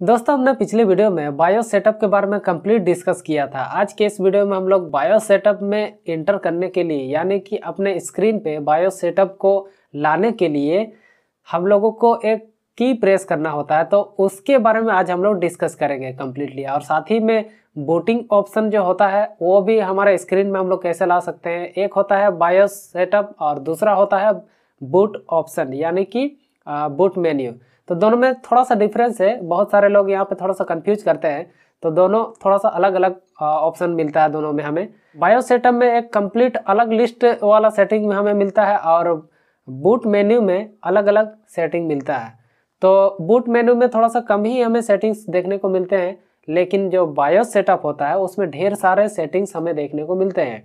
दोस्तों, हमने पिछले वीडियो में बायोस सेटअप के बारे में कंप्लीट डिस्कस किया था। आज के इस वीडियो में हम लोग बायोस सेटअप में इंटर करने के लिए यानी कि अपने स्क्रीन पे बायोस सेटअप को लाने के लिए हम लोगों को एक की प्रेस करना होता है, तो उसके बारे में आज हम लोग डिस्कस करेंगे कम्प्लीटली। और साथ ही में बूटिंग ऑप्शन जो होता है वो भी हमारे स्क्रीन में हम लोग कैसे ला सकते हैं। एक होता है बायोस सेटअप और दूसरा होता है बूट ऑप्शन यानी कि बूट मेन्यू। तो दोनों में थोड़ा सा डिफरेंस है। बहुत सारे लोग यहाँ पे थोड़ा सा कंफ्यूज करते हैं, तो दोनों थोड़ा सा अलग अलग ऑप्शन मिलता है दोनों में। हमें बायोस सेटअप में एक कंप्लीट अलग लिस्ट वाला सेटिंग में हमें मिलता है और बूट मेन्यू में अलग अलग सेटिंग मिलता है। तो बूट मेन्यू में थोड़ा सा कम ही हमें सेटिंग्स देखने को मिलते हैं, लेकिन जो बायोस सेटअप होता है उसमें ढेर सारे सेटिंग्स हमें देखने को मिलते हैं।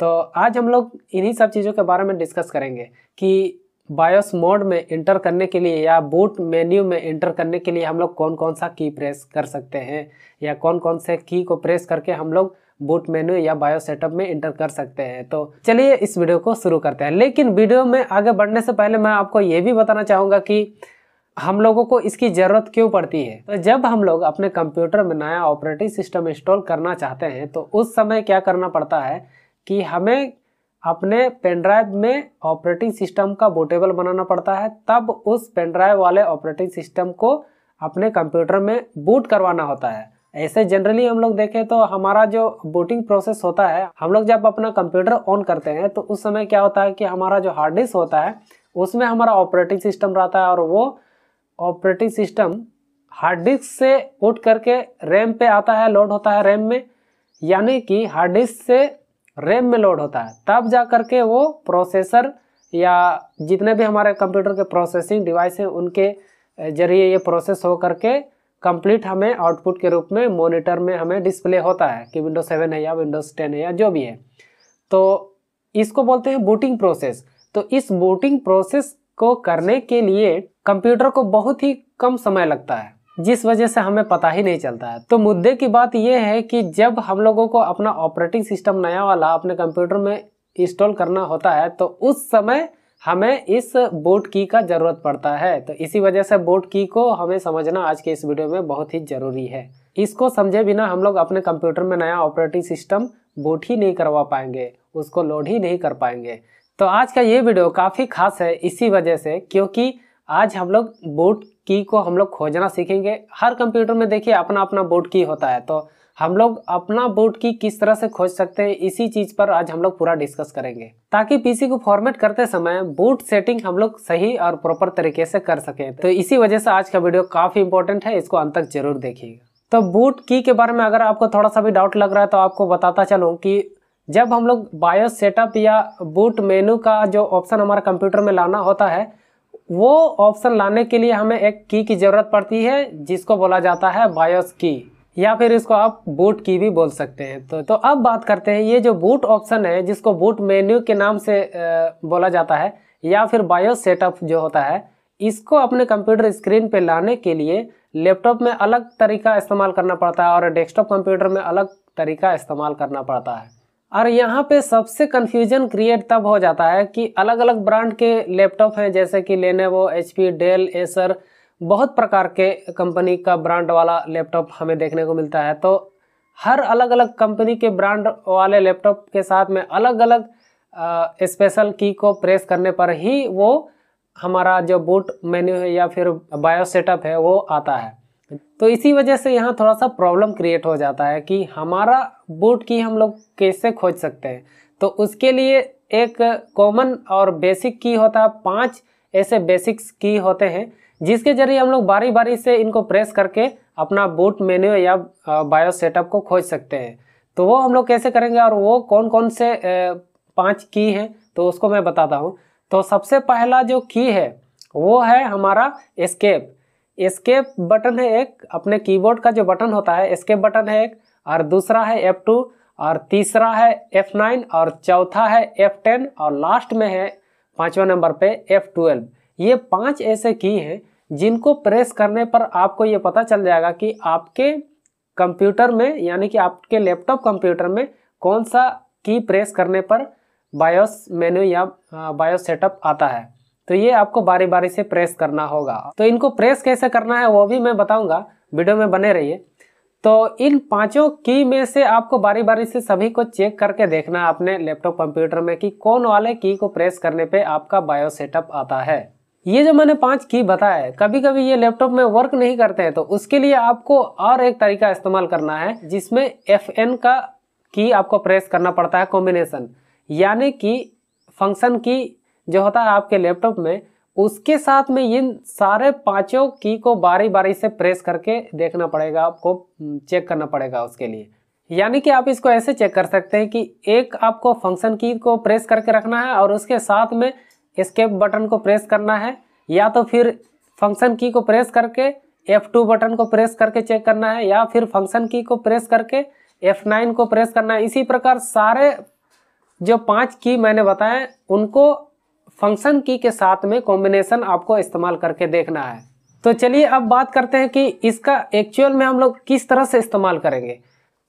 तो आज हम लोग इन्हीं सब चीज़ों के बारे में डिस्कस करेंगे कि बायोस मोड में इंटर करने के लिए या बूट मेन्यू में इंटर करने के लिए हम लोग कौन कौन सा की प्रेस कर सकते हैं या कौन कौन से की को प्रेस करके हम लोग बूट मेन्यू या बायोस सेटअप में इंटर कर सकते हैं। तो चलिए इस वीडियो को शुरू करते हैं। लेकिन वीडियो में आगे बढ़ने से पहले मैं आपको ये भी बताना चाहूँगा कि हम लोगों को इसकी ज़रूरत क्यों पड़ती है। तो जब हम लोग अपने कंप्यूटर में नया ऑपरेटिंग सिस्टम इंस्टॉल करना चाहते हैं तो उस समय क्या करना पड़ता है कि हमें अपने पेन ड्राइव में ऑपरेटिंग सिस्टम का बूटेबल बनाना पड़ता है। तब उस पेन ड्राइव वाले ऑपरेटिंग सिस्टम को अपने कंप्यूटर में बूट करवाना होता है। ऐसे जनरली हम लोग देखें तो हमारा जो बूटिंग प्रोसेस होता है, हम लोग जब अपना कंप्यूटर ऑन करते हैं तो उस समय क्या होता है कि हमारा जो हार्ड डिस्क होता है उसमें हमारा ऑपरेटिंग सिस्टम रहता है और वो ऑपरेटिंग सिस्टम हार्ड डिस्क से उठ करके रैम पे आता है, लोड होता है रैम में, यानी कि हार्ड डिस्क से रैम में लोड होता है। तब जा करके वो प्रोसेसर या जितने भी हमारे कंप्यूटर के प्रोसेसिंग डिवाइस हैं उनके जरिए ये प्रोसेस हो करके कंप्लीट हमें आउटपुट के रूप में मॉनिटर में हमें डिस्प्ले होता है कि विंडोज 7 है या विंडोज 10 है या जो भी है। तो इसको बोलते हैं बूटिंग प्रोसेस। तो इस बूटिंग प्रोसेस को करने के लिए कंप्यूटर को बहुत ही कम समय लगता है, जिस वजह से हमें पता ही नहीं चलता है। तो मुद्दे की बात यह है कि जब हम लोगों को अपना ऑपरेटिंग सिस्टम नया वाला अपने कंप्यूटर में इंस्टॉल करना होता है तो उस समय हमें इस बूट की का ज़रूरत पड़ता है। तो इसी वजह से बूट की को हमें समझना आज के इस वीडियो में बहुत ही ज़रूरी है। इसको समझे बिना हम लोग अपने कंप्यूटर में नया ऑपरेटिंग सिस्टम बूट ही नहीं करवा पाएंगे, उसको लोड ही नहीं कर पाएंगे। तो आज का ये वीडियो काफ़ी खास है इसी वजह से, क्योंकि आज हम लोग बूट की को हम लोग खोजना सीखेंगे। हर कंप्यूटर में देखिए अपना अपना बूट की होता है, तो हम लोग अपना बूट की किस तरह से खोज सकते हैं इसी चीज़ पर आज हम लोग पूरा डिस्कस करेंगे, ताकि पीसी को फॉर्मेट करते समय बूट सेटिंग हम लोग सही और प्रॉपर तरीके से कर सकें। तो इसी वजह से आज का वीडियो काफ़ी इंपॉर्टेंट है, इसको अंत तक जरूर देखिएगा। तो बूट की के बारे में अगर आपको थोड़ा सा भी डाउट लग रहा है तो आपको बताता चलूँ कि जब हम लोग बायोस सेटअप या बूट मेनू का जो ऑप्शन हमारे कंप्यूटर में लाना होता है, वो ऑप्शन लाने के लिए हमें एक की ज़रूरत पड़ती है जिसको बोला जाता है बायोस की, या फिर इसको आप बूट की भी बोल सकते हैं। तो अब बात करते हैं ये जो बूट ऑप्शन है जिसको बूट मेन्यू के नाम से बोला जाता है या फिर बायोस सेटअप जो होता है, इसको अपने कंप्यूटर स्क्रीन पे लाने के लिए लैपटॉप में अलग तरीका इस्तेमाल करना पड़ता है और डेस्कटॉप कंप्यूटर में अलग तरीका इस्तेमाल करना पड़ता है। और यहाँ पे सबसे कन्फ्यूजन क्रिएट तब हो जाता है कि अलग अलग ब्रांड के लैपटॉप हैं, जैसे कि लेनोवो, एचपी, डेल, एसर, बहुत प्रकार के कंपनी का ब्रांड वाला लैपटॉप हमें देखने को मिलता है। तो हर अलग अलग कंपनी के ब्रांड वाले लैपटॉप के साथ में अलग अलग स्पेशल की को प्रेस करने पर ही वो हमारा जो बूट मेन्यू है या फिर बायोस सेटअप है वो आता है। तो इसी वजह से यहाँ थोड़ा सा प्रॉब्लम क्रिएट हो जाता है कि हमारा बूट की हम लोग कैसे खोज सकते हैं। तो उसके लिए एक कॉमन और बेसिक की होता है, 5 ऐसे बेसिक्स की होते हैं जिसके जरिए हम लोग बारी बारी से इनको प्रेस करके अपना बूट मेन्यू या बायोस सेटअप को खोज सकते हैं। तो वो हम लोग कैसे करेंगे और वो कौन कौन से 5 की हैं तो उसको मैं बताता हूँ। तो सबसे पहला जो की है वो है हमारा एस्केप। एस्केप बटन है एक, अपने कीबोर्ड का जो बटन होता है एस्केप बटन है एक, और दूसरा है F2, और तीसरा है F9, और चौथा है F10, और लास्ट में है 5वें नंबर पे F12। ये 5 ऐसे की हैं जिनको प्रेस करने पर आपको ये पता चल जाएगा कि आपके कंप्यूटर में यानी कि आपके लैपटॉप कंप्यूटर में कौन सा की प्रेस करने पर बायोस मेन्यू या बायोस सेटअप आता है। तो ये आपको बारी बारी से प्रेस करना होगा। तो इनको प्रेस कैसे करना है वो भी मैं बताऊंगा, वीडियो में बने रहिए। तो इन पांचों की में से आपको बारी बारी से सभी को चेक करके देखना है अपने लैपटॉप कंप्यूटर में कि कौन वाले की को प्रेस करने पे आपका बायोस सेटअप आता है। ये जो मैंने 5 की बताया, कभी कभी ये लैपटॉप में वर्क नहीं करते हैं, तो उसके लिए आपको और एक तरीका इस्तेमाल करना है जिसमें FN का की आपको प्रेस करना पड़ता है कॉम्बिनेशन, यानी कि फंक्शन की जो होता है आपके लैपटॉप में, उसके साथ में इन सारे पांचों की को बारी बारी से प्रेस करके देखना पड़ेगा, आपको चेक करना पड़ेगा उसके लिए। यानी कि आप इसको ऐसे चेक कर सकते हैं कि एक आपको फंक्शन की को प्रेस करके रखना है और उसके साथ में एस्केप बटन को प्रेस करना है, या तो फिर फंक्शन की को प्रेस करके F2 बटन को प्रेस करके चेक करना है, या फिर फंक्शन की को प्रेस करके F9 को प्रेस करना है। इसी प्रकार सारे जो 5 की मैंने बताए उनको फंक्शन की के साथ में कॉम्बिनेशन आपको इस्तेमाल करके देखना है। तो चलिए अब बात करते हैं कि इसका एक्चुअल में हम लोग किस तरह से इस्तेमाल करेंगे।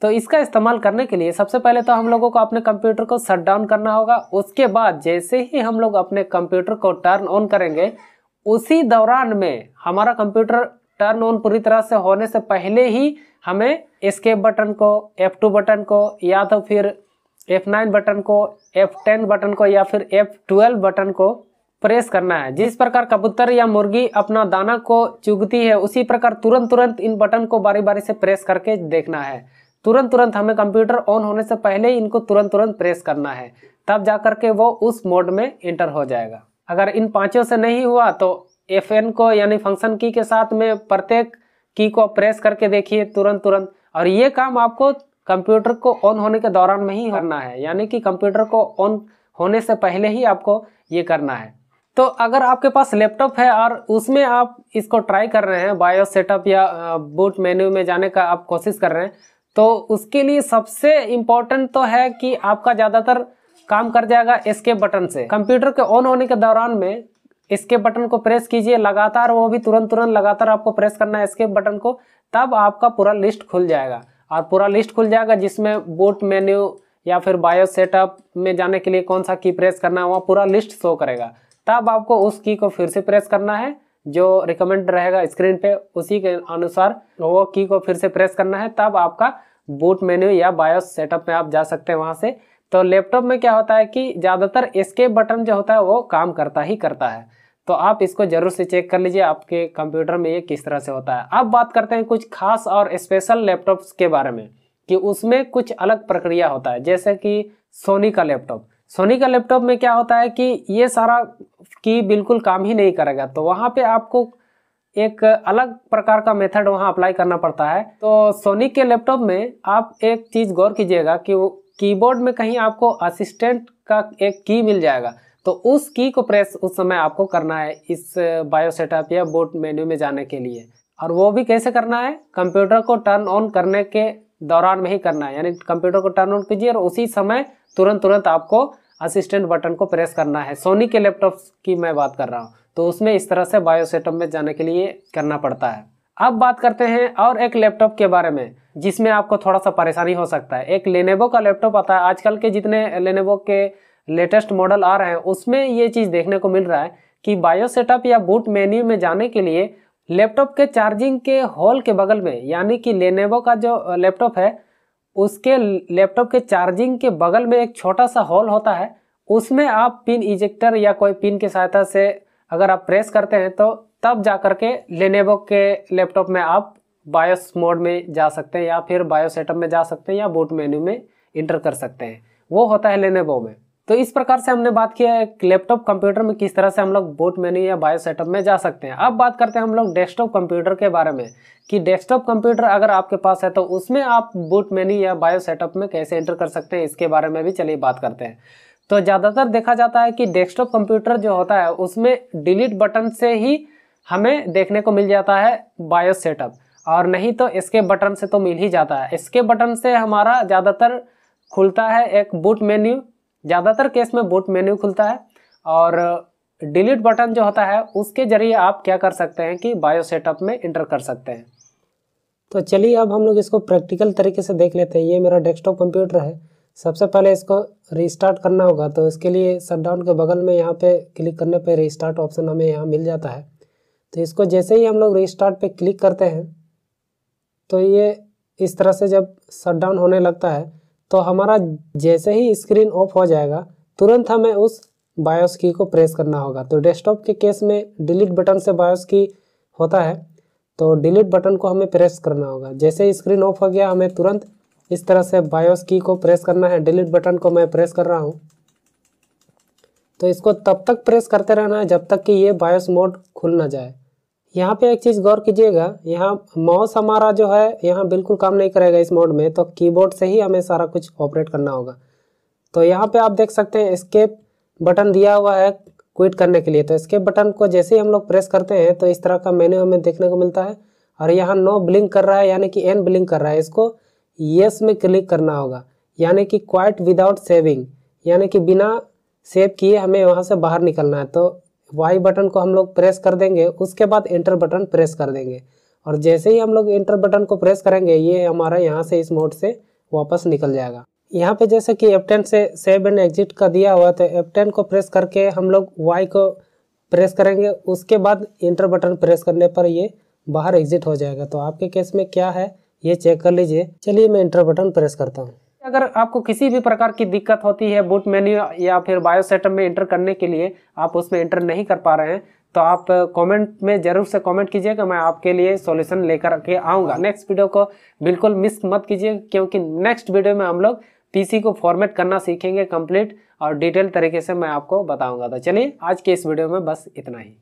तो इसका इस्तेमाल करने के लिए सबसे पहले तो हम लोगों को अपने कंप्यूटर को शट डाउन करना होगा। उसके बाद जैसे ही हम लोग अपने कंप्यूटर को टर्न ऑन करेंगे, उसी दौरान में हमारा कंप्यूटर टर्न ऑन पूरी तरह से होने से पहले ही हमें एस्केप बटन को, F2 बटन को, या तो फिर F9 बटन को, F10 बटन को, या फिर F12 बटन को प्रेस करना है। जिस प्रकार कबूतर या मुर्गी अपना दाना को चुगती है, उसी प्रकार तुरंत तुरंत इन बटन को बारी बारी से प्रेस करके देखना है। तुरंत तुरंत हमें कंप्यूटर ऑन होने से पहले ही इनको तुरंत तुरंत प्रेस करना है, तब जा करके वो उस मोड में इंटर हो जाएगा। अगर इन पांचों से नहीं हुआ तो FN को यानी फंक्शन की के साथ में प्रत्येक की को प्रेस करके देखिए तुरंत तुरंत। और ये काम आपको कंप्यूटर को ऑन होने के दौरान में ही करना है, यानी कि कंप्यूटर को ऑन होने से पहले ही आपको ये करना है। तो अगर आपके पास लैपटॉप है और उसमें आप इसको ट्राई कर रहे हैं, बायोस सेटअप या बूट मेन्यू में जाने का आप कोशिश कर रहे हैं, तो उसके लिए सबसे इम्पोर्टेंट तो है कि आपका ज़्यादातर काम कर जाएगा एस्केप बटन से। कंप्यूटर के ऑन होने के दौरान में एस्केप बटन को प्रेस कीजिए लगातार, वो भी तुरंत तुरंत लगातार आपको प्रेस करना है एस्केप बटन को, तब आपका पूरा लिस्ट खुल जाएगा। और पूरा लिस्ट खुल जाएगा जिसमें बूट मेन्यू या फिर बायोस सेटअप में जाने के लिए कौन सा की प्रेस करना है, वहाँ पूरा लिस्ट शो करेगा। तब आपको उस की को फिर से प्रेस करना है, जो रिकमेंड रहेगा स्क्रीन पे उसी के अनुसार वो की को फिर से प्रेस करना है, तब आपका बूट मेन्यू या बायोस सेटअप में आप जा सकते हैं वहाँ से। तो लैपटॉप में क्या होता है कि ज़्यादातर एस्केप बटन जो होता है वो काम करता ही करता है। तो आप इसको जरूर से चेक कर लीजिए आपके कंप्यूटर में ये किस तरह से होता है। अब बात करते हैं कुछ खास और स्पेशल लैपटॉप्स के बारे में कि उसमें कुछ अलग प्रक्रिया होता है। जैसे कि सोनी का लैपटॉप में क्या होता है कि ये सारा की बिल्कुल काम ही नहीं करेगा, तो वहाँ पे आपको एक अलग प्रकार का मेथड वहाँ अप्लाई करना पड़ता है। तो सोनी के लैपटॉप में आप एक चीज़ गौर कीजिएगा कि वो कीबोर्ड में कहीं आपको असिस्टेंट का एक की मिल जाएगा, तो उस की को प्रेस उस समय आपको करना है इस बायोस सेटअप या बूट मेन्यू में जाने के लिए। और वो भी कैसे करना है, कंप्यूटर को टर्न ऑन करने के दौरान में ही करना है, यानी कंप्यूटर को टर्न ऑन कीजिए और उसी समय तुरंत तुरंत आपको असिस्टेंट बटन को प्रेस करना है। सोनी के लैपटॉप की मैं बात कर रहा हूँ, तो उसमें इस तरह से बायोस सेटअप में जाने के लिए करना पड़ता है। अब बात करते हैं और एक लैपटॉप के बारे में जिसमें आपको थोड़ा सा परेशानी हो सकता है। एक लेनोवो का लैपटॉप आता है, आजकल के जितने लेनोवो के लेटेस्ट मॉडल आ रहे हैं उसमें ये चीज़ देखने को मिल रहा है कि बायोस सेटअप या बूट मेन्यू में जाने के लिए लैपटॉप के चार्जिंग के होल के बगल में, यानी कि लेनोवो का जो लैपटॉप है उसके लैपटॉप के चार्जिंग के बगल में एक छोटा सा होल होता है, उसमें आप पिन इजेक्टर या कोई पिन की सहायता से अगर आप प्रेस करते हैं तो तब जा करके लेनोवो के लैपटॉप में आप बायोस मोड में जा सकते हैं, या फिर बायोस सेटअप में जा सकते हैं, या बूट मेन्यू में इंटर कर सकते हैं। वो होता है लेनोवो में। तो इस प्रकार से हमने बात किया है लैपटॉप कंप्यूटर में किस तरह से हम लोग बूट मेन्यू या बायोस सेटअप में जा सकते हैं। अब बात करते हैं हम लोग डेस्कटॉप कंप्यूटर के बारे में कि डेस्कटॉप कंप्यूटर अगर आपके पास है तो उसमें आप बूट मेन्यू या बायोस सेटअप में कैसे एंटर कर सकते हैं, इसके बारे में भी चलिए बात करते हैं। तो ज़्यादातर देखा जाता है कि डेस्कटॉप कंप्यूटर जो होता है उसमें डिलीट बटन से ही हमें देखने को मिल जाता है बायोस सेटअप, और नहीं तो एस्केप बटन से तो मिल ही जाता है। एस्केप बटन से हमारा ज़्यादातर खुलता है एक बूट मेन्यू, ज़्यादातर केस में बूट मेन्यू खुलता है, और डिलीट बटन जो होता है उसके जरिए आप क्या कर सकते हैं कि बायोस सेटअप में इंटर कर सकते हैं। तो चलिए अब हम लोग इसको प्रैक्टिकल तरीके से देख लेते हैं। ये मेरा डेस्कटॉप कंप्यूटर है। सबसे पहले इसको रीस्टार्ट करना होगा, तो इसके लिए शटडाउन के बगल में यहाँ पे क्लिक करने पे रीस्टार्ट ऑप्शन हमें यहाँ मिल जाता है। तो इसको जैसे ही हम लोग रीस्टार्ट पे क्लिक करते हैं तो ये इस तरह से जब शट डाउन होने लगता है तो हमारा जैसे ही स्क्रीन ऑफ हो जाएगा तुरंत हमें उस बायोस की को प्रेस करना होगा। तो डेस्कटॉप के केस में डिलीट बटन से बायोस की होता है, तो डिलीट बटन को हमें प्रेस करना होगा। जैसे ही स्क्रीन ऑफ हो गया हमें तुरंत इस तरह से बायोस की को प्रेस करना है। डिलीट बटन को मैं प्रेस कर रहा हूँ। तो इसको तब तक प्रेस करते रहना है जब तक कि ये बायोस मोड खुल ना जाए। यहाँ पे एक चीज़ गौर कीजिएगा, यहाँ माउस हमारा जो है यहाँ बिल्कुल काम नहीं करेगा इस मोड में, तो कीबोर्ड से ही हमें सारा कुछ ऑपरेट करना होगा। तो यहाँ पे आप देख सकते हैं एस्केप बटन दिया हुआ है क्विट करने के लिए। तो एस्केप बटन को जैसे ही हम लोग प्रेस करते हैं तो इस तरह का मेन्यू हमें देखने को मिलता है। और यहाँ नो ब्लिंक कर रहा है यानी कि एन ब्लिंक कर रहा है, इसको येस में क्लिक करना होगा, यानी कि क्वाइट विदाउट सेविंग, यानी कि बिना सेव किए हमें वहाँ से बाहर निकलना है। तो वाई बटन को हम लोग प्रेस कर देंगे, उसके बाद एंटर बटन प्रेस कर देंगे। और जैसे ही हम लोग एंटर बटन को प्रेस करेंगे ये हमारा यहाँ से इस मोड से वापस निकल जाएगा। यहाँ पे जैसे कि F10 से सेव एंड एग्जिट का दिया हुआ, तो F10 को प्रेस करके हम लोग वाई को प्रेस करेंगे, उसके बाद एंटर बटन प्रेस करने पर ये बाहर एग्जिट हो जाएगा। तो आपके केस में क्या है ये चेक कर लीजिए। चलिए मैं एंटर बटन प्रेस करता हूँ। अगर आपको किसी भी प्रकार की दिक्कत होती है बूट मेन्यू या फिर बायोस सेटअप में एंटर करने के लिए, आप उसमें एंटर नहीं कर पा रहे हैं, तो आप कमेंट में जरूर से कमेंट कीजिएगा, मैं आपके लिए सॉल्यूशन लेकर के आऊँगा। नेक्स्ट वीडियो को बिल्कुल मिस मत कीजिए, क्योंकि नेक्स्ट वीडियो में हम लोग पीसी को फॉर्मेट करना सीखेंगे कंप्लीट और डिटेल तरीके से मैं आपको बताऊंगा। तो चलिए आज के इस वीडियो में बस इतना ही।